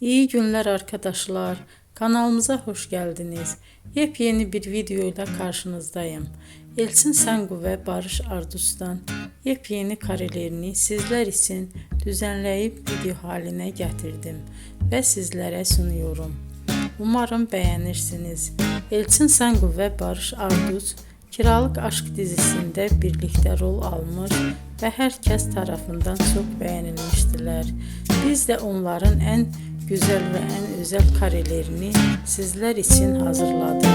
İyi günler arkadaşlar. Kanalımıza hoş geldiniz. Yepyeni bir video ile karşınızdayım. Elçin Sangu ve Barış Ardus'tan yepyeni karelerini sizler için düzenleyip video haline getirdim ve sizlere sunuyorum. Umarım beğenirsiniz. Elçin Sangu ve Barış Ardus Kiralık Aşk dizisinde birlikte rol almış ve herkes tarafından çok beğenilmiştiler. Biz de onların en güzel ve en özel karelerini sizler için hazırladık.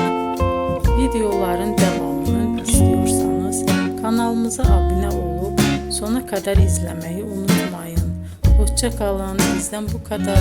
Videoların devamını istiyorsanız kanalımıza abone olup sona kadar izlemeyi unutmayın. Hoşça kalın. Bizden bu kadar.